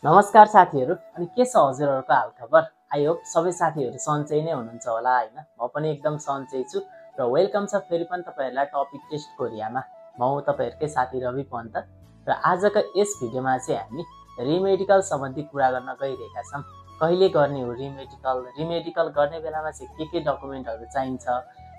नमस्कार साथीहरू। अनि के छ हजुरहरूको हालखबर? आई होप सबै साथीहरू सन्चै नै हुनुहुन्छ होला हैन। म पनि एकदम सन्चै छु र वेलकम छ फेरि पनि तपाईहरुलाई टपिक टेस्ट कोरियामा। म हुँ तपाईहरुकै साथी रवि पन्त र आजको यस भिडियोमा चाहिँ हामी रिमेडिकल सम्बन्धी कुरा गर्न गइरहेका छौं। कहिले गर्ने हो रिमेडिकल गर्ने बेलामा चाहिँ के डकुमेन्टहरु चाहिन्छ,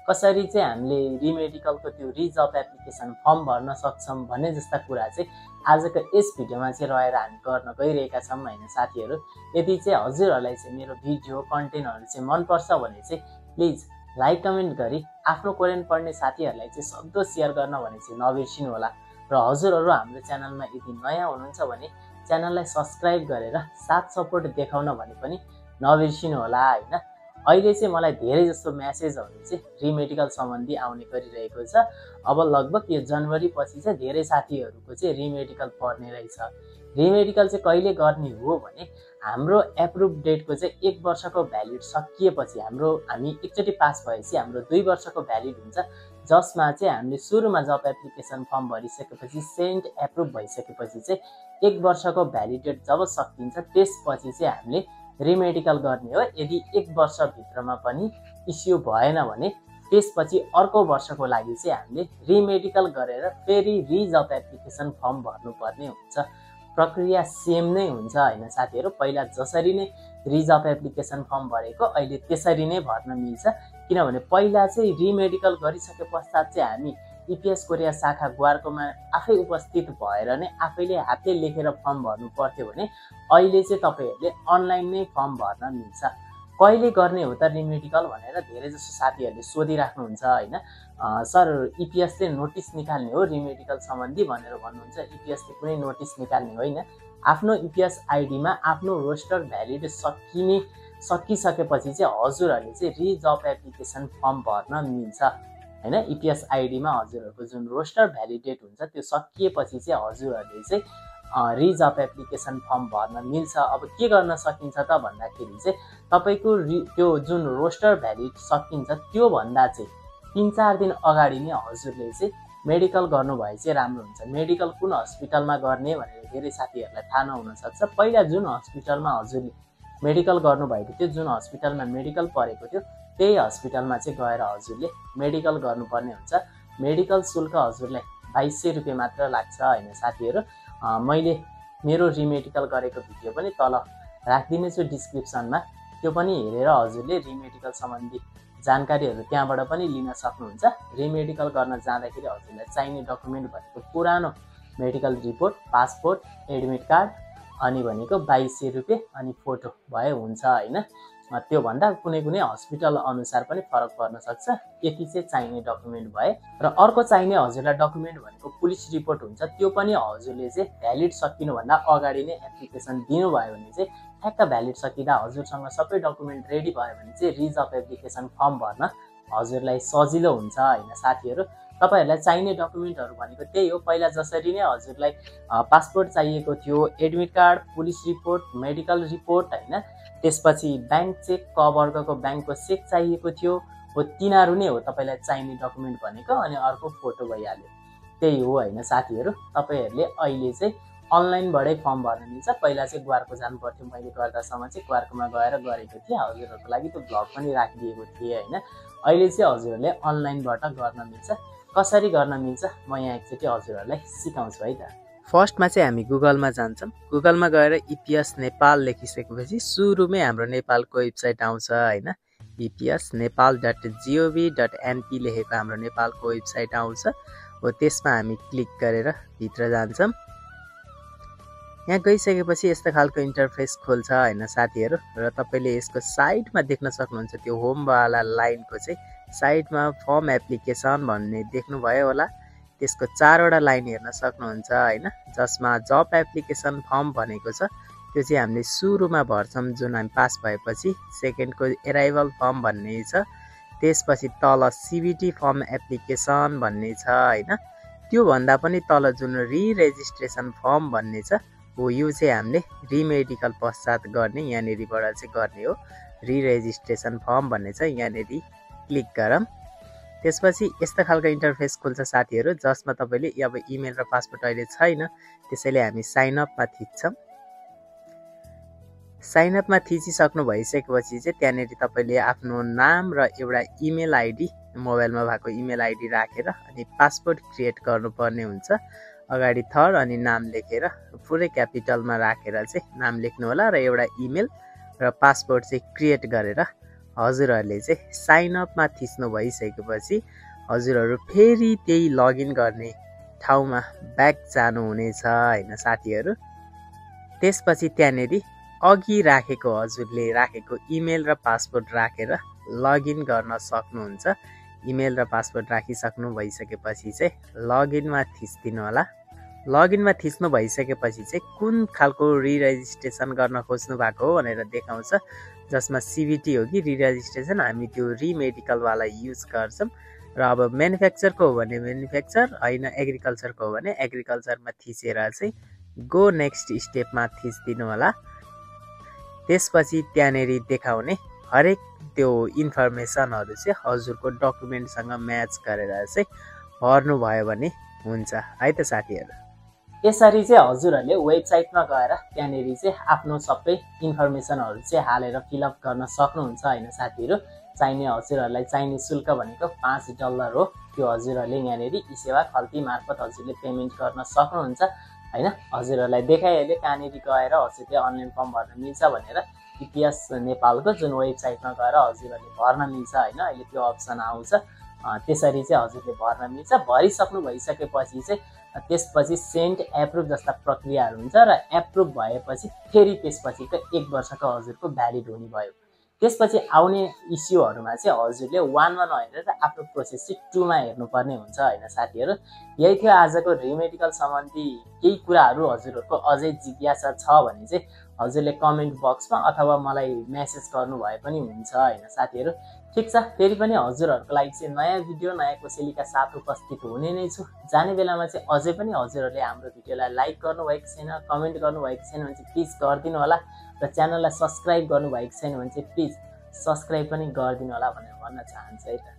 कसरी चाहिँ हामीले रिमेडिकलको त्यो रिजब एप्लिकेसन फर्म भर्न सक्छौं भन्ने जस्ता कुरा चाहिँ आजको यस भिडियोमा चाहिँ रहेर हामी गर्न गइरहेका छौं हैन साथीहरू। यदि चाहिँ हजुरहरुलाई चाहिँ मेरो भिडियो कन्टेन्टहरु चाहिँ मन पर्छ भने चाहिँ प्लिज लाइक कमेन्ट गरी आफ्नो कोरियन पढ्ने साथीहरुलाई चाहिँ सक्दो शेयर गर्न भने चाहिँ नबिर्सिनु होला। र हजुरहरु हाम्रो च्यानलमा यदि नयाँ हुनुहुन्छ भने च्यानललाई सब्स्क्राइब गरेर साथ सपोर्ट देखाउन भने पनि नबिर्सिनु होला हैन। अहिले चाहिँ मलाई धेरै जस्तो मेसेजहरु चाहिँ रिमेडिकल सम्बन्धी आउने गरिरहेको छ। अब लगभग यो जनवरी पछि चाहिँ धेरै साथीहरुको चाहिँ रिमेडिकल पर्ने रहेछ। रिमेडिकल चाहिँ कहिले गर्ने हो भने हाम्रो एप्रुभ डेटको चाहिँ 1 वर्षको भ्यालिड सकिएपछि हामी एकचोटी पास भएपछि हाम्रो 2 वर्षको भ्यालिड हुन्छ, जसमा चाहिँ हामीले सुरुमा जब एप्लिकेसन फर्म भरिसकेपछि सेन्ड एप्रुभ भइसकेपछि चाहिँ 1 वर्षको भ्यालिडेट जब सकिन्छ त्यसपछि चाहिँ हामीले रिमेडिकल गर्ने हो। यदि 1 वर्ष भित्रमा पनि इस्यु भएन भने त्यसपछि अर्को वर्षको लागि चाहिँ हामीले रिमेडिकल गरेर फेरि रिजब एप्लिकेसन फर्म भर्नुपर्ने हुन्छ। प्रक्रिया सेम नै हुन्छ हैन साथीहरु। पहिला जसरी नै रिजब एप्लिकेसन फर्म भरेको अहिले त्यसरी नै भर्न मिल्छ, किनभने पहिला चाहिँ रिमेडिकल गरिसके पश्चात चाहिँ हामी इपिएस कोरिया शाखा ग्वार्कोमा आफै उपस्थित भएर नै आफैले हातले लेखेर फर्म भर्नु पर्थ्यो भने अहिले चाहिँ तपाईहरुले अनलाइन नै फर्म भर्न मिल्छ। कहिले गर्ने हो त रिमेडिकल भनेर धेरै जसो साथीहरुले सोधिराख्नुहुन्छ हैन। सर इपिएसले नोटिस निकाल्ने हो रिमेडिकल सम्बन्धी भनेर भन्नुहुन्छ। इपिएसले कुनै नोटिस निकाल्ने होइन। आफ्नो इपिएस आइडीमा आफ्नो रोस्टर भ्यालिड सकिसकेपछि चाहिँ हजुरहरुले चाहिँ रिजब एप्लिकेसन फर्म भर्न मिल्छ हैन। इपिएस आइडीमा हजुरहरुको जुन रोस्टर भ्यालिडेट हुन्छ त्यो सकिएपछि चाहिँ हजुरहरुले चाहिँ रिजब एप्लिकेसन फर्म भर्न मिल्छ। अब के गर्न सकिन्छ त भन्दाखेरि चाहिँ तपाईको त्यो जुन रोस्टर भ्यालिड सकिन्छ त्यो भन्दा चाहिँ 3-4 दिन अगाडि नै हजुरले चाहिँ मेडिकल गर्नु भए चाहिँ राम्रो हुन्छ। मेडिकल कुन हस्पिटलमा गर्ने भनेर धेरै साथीहरुलाई थाहा नहुन सक्छ। पहिला जुन हस्पिटलमा हजुरले मेडिकल गर्नु भएको थियो, जुन हस्पिटलमा मेडिकल परेको थियो त्यही हस्पिटलमा चाहिँ गएर हजुरले मेडिकल गर्नुपर्ने हुन्छ। मेडिकल शुल्क हजुरलाई 2200 रुपैयाँ मात्र लाग्छ हैन साथीहरु। मैले मेरो रिमेडिकल गरेको भिडियो पनि तल राखिदिनेछु डिस्क्रिप्सनमा, त्यो पनि हेरेर हजुरले रिमेडिकल सम्बन्धी जानकारीहरु त्यहाँबाट पनि लिन सक्नुहुन्छ। रिमेडिकल गर्न जाँदाखेरि हजुरलाई चाहिने डकुमेन्ट भनेको पुरानो medical report, passport, admit card अनि भनेको 2200 रुपैयाँ अनि फोटो भए हुन्छ हैन। त्यो भन्दा कुनै हस्पिटल अनुसार पनि फरक पर्न सक्छ। यति चाहिँ चाहिने डकुमेन्ट भए र अर्को चाहिने हजुरलाई डकुमेन्ट भनेको पुलिस रिपोर्ट हुन्छ। त्यो पनि हजुरले चाहिँ भ्यालिड सकिनु भन्दा अगाडि नै एप्लिकेसन दिनुभयो भने चाहिँ ठ्याक्क भ्यालिड सकिदा हजुरसँग सबै डकुमेन्ट रेडी भयो भने चाहिँ रिजब एप्लिकेसन फर्म भर्न हजुरलाई सजिलो हुन्छ हैन साथीहरु। तपाईहरुलाई चाहिने डकुमेन्टहरु भनेको त्यही हो। पहिला जसरी नै हजुरलाई पासपोर्ट चाहिएको थियो, admit card, police report, medical report हैन, त्यसपछि बैंक चेक, क वर्गको बैंकको चेक चाहिएको थियो, हो तिनीहरु नै हो तपाईलाई चाहिने डकुमेन्ट भनेको। अनि अर्को फोटो भइहाल्यो। त्यही हो हैन साथीहरु। तपाईहरुले अहिले चाहिँ अनलाइनबाटै फर्म भर्न मिल्छ। पहिला चाहिँ ग्वार्को जानु पर्थ्यो। मैले गर्दासम्म चाहिँ ग्वार्कोमा गएर गरेको थिएँ। हजुरहरुको लागि त्यो भ्लग पनि राखिदिएको थिएँ हैन। अहिले चाहिँ हजुरहरुले अनलाइनबाट गर्न मिल्छ। कसरी गर्न मिल्छ म यहाँ एकचोटी हजुरहरुलाई सिकाउँछु है त। फर्स्टमा चाहिँ हामी गुगलमा जान्छौं। गुगलमा गएर इपिएस नेपाल लेखिसकेपछि सुरुमै हाम्रो नेपालको वेबसाइट आउँछ हैन। epsnepal.gov.np लेखेको हाम्रो नेपालको वेबसाइट आउँछ। हो त्यसमा हामी क्लिक गरेर भित्र जान्छौं। यहाँ गइसकेपछि यस्तो खालको इन्टरफेस खोल्छ हैन साथीहरु। र तपाईले यसको साइडमा देख्न सक्नुहुन्छ त्यो होम वाला लाइनको चाहिँ साइडमा फर्म एप्लिकेसन भन्ने देख्नुभयो होला। त्यसको 4 वटा लाइन हेर्न सक्नुहुन्छ हैन, जसमा जब एप्लिकेसन फर्म भनेको छ। त्यो चाहिँ हामीले सुरुमा भर्छौं जुन हामी पास भएपछि। सेकेन्डको एराइभल फर्म भन्ने छ, त्यसपछि तल सीबीटी फर्म एप्लिकेसन भन्ने छ हैन। त्यो भन्दा पनि तल जुन री-रेजिस्ट्रेसन फर्म भन्ने छ हो यो चाहिँ हामीले रिमेडिकल पश्चात गर्ने यहाँनेरिबाट चाहिँ गर्ने हो। री-रेजिस्ट्रेसन फर्म भन्ने छ, यहाँनेरि क्लिक गरौँ। त्यसपछि यस्तो खालको इन्टरफेस खुल्छ साथीहरु, जसमा तपाईले अब इमेल र पासवर्ड अहिले छैन, त्यसैले हामी साइन अपमा थिच्छौं। साइन अपमा थिचिसक्नु भइसकेपछि चाहिँ त्यहाँनिर तपाईँले आफ्नो नाम र एउटा इमेल आइडी मोबाइलमा भएको इमेल आइडी राखेर अनि पासपोर्ट क्रिएट गर्नुपर्ने हुन्छ। अगाडि थर अनि नाम लेखेर पुरै क्यापिटलमा राखेर चाहिँ नाम लेख्नु होला र एउटा इमेल र पासपोर्ट चाहिँ क्रिएट गरेर हजुरहरूले चाहिँ साइन अपमा थिच्नु भइसकेपछि हजुरहरू फेरि त्यही लगइन गर्ने ठाउँमा ब्याक जानुहुनेछ हैन साथीहरू। त्यसपछि त्यहाँनिर अघि राखेको हजुरले राखेको इमेल र पासपोर्ट राखेर लगइन गर्न सक्नुहुन्छ। इमेल र पासपोर्ट राखिसक्नु भइसकेपछि चाहिँ लगइनमा थिच्दिनु होला। लगइनमा थिच्नु भइसकेपछि चाहिँ कुन खालको रिरेजिस्ट्रेसन गर्न खोज्नु भएको हो भनेर देखाउँछ, जसमा सिबिटी हो कि रिरेजिस्ट्रेसन। हामी त्यो रिमेडिकलवाला युज गर्छौँ र अब म्यानुफ्याक्चरको हो भने म्यानुफ्याक्चर, होइन एग्रिकल्चरको हो भने एग्रिकल्चरमा थिचेर चाहिँ गो नेक्स्ट स्टेपमा थिच्दिनु होला। त्यसपछि त्यहाँनिर देखाउने हरेक त्यो इन्फर्मेसनहरू चाहिँ हजुरको डकुमेन्टसँग म्याच गरेर चाहिँ भर्नुभयो भने हुन्छ है त साथीहरू। यसरी चाहिँ हजुरहरूले वेबसाइटमा गएर त्यहाँनिर चाहिँ आफ्नो सबै इन्फर्मेसनहरू चाहिँ हालेर फिलअप गर्न सक्नुहुन्छ होइन साथीहरू। चाहिने हजुरहरूलाई चाहिने शुल्क भनेको $5 हो। त्यो हजुरहरूले यहाँनिर ई सेवा खल्ती मार्फत हजुरले पेमेन्ट गर्न सक्नुहुन्छ होइन। हजुरहरूलाई देखाइहाल्यो कहाँनिर गएर हजुरले अनलाइन फर्म भर्न मिल्छ भनेर। इतिहास नेपालको जुन वेबसाइटमा गएर हजुरहरूले भर्न मिल्छ होइन, अहिले त्यो अप्सन आउँछ। त्यसरी चाहिँ हजुरले भर्न मिल्छ। भरिसक्नु भइसकेपछि चाहिँ त्यसपछि सेन्ड एप्रुभ जस्ता प्रक्रियाहरू हुन्छ र एप्रुभ भएपछि फेरि त्यसपछिको 1 वर्षको हजुरको भ्यालिड हुने भयो। त्यसपछि आउने इस्युहरूमा चाहिँ हजुरले 1 मा नहेरेर आफ्नो प्रोसेस चाहिँ 2 मा हेर्नुपर्ने हुन्छ होइन साथीहरू। यही थियो आजको रिमेडिकल सम्बन्धी केही कुराहरू। हजुरहरूको अझै जिज्ञासा छ भने चाहिँ हजुरले कमेन्ट बक्समा अथवा मलाई मेसेज गर्नुभए पनि हुन्छ होइन साथीहरू। ठिक छ, फेरि पनि हजुरहरूको लागि चाहिँ नयाँ भिडियो नयाँ कोसेलीका साथ उपस्थित हुने नै छु। जाने बेलामा चाहिँ अझै पनि हजुरहरूले हाम्रो भिडियोलाई लाइक गर्नुभएको छैन, कमेन्ट गर्नुभएको छैन भने चाहिँ प्लिज गरिदिनु होला र च्यानललाई सब्सक्राइब गर्नुभएको छैन भने चाहिँ प्लिज सब्सक्राइब पनि गरिदिनु होला भनेर भन्न चाहन्छु है त।